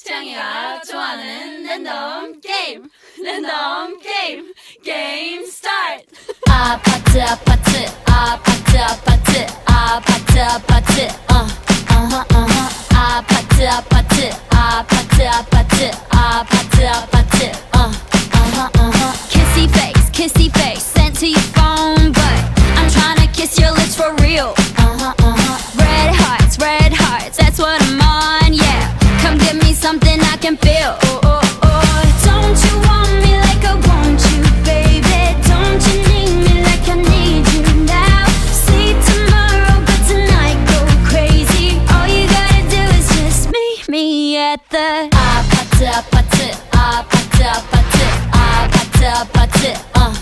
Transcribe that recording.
태양이가 좋아하는 랜덤 게임 게임 스타트. 아파트 아파트 아파트 아파트 아파트 아파트 아파트 아파트 아파트 아파트 아파트 아파트 kissy face sent to your phone but I'm tryna kiss your lips for real. Red hearts that's what I'm on, yeah. Come give me something I can feel.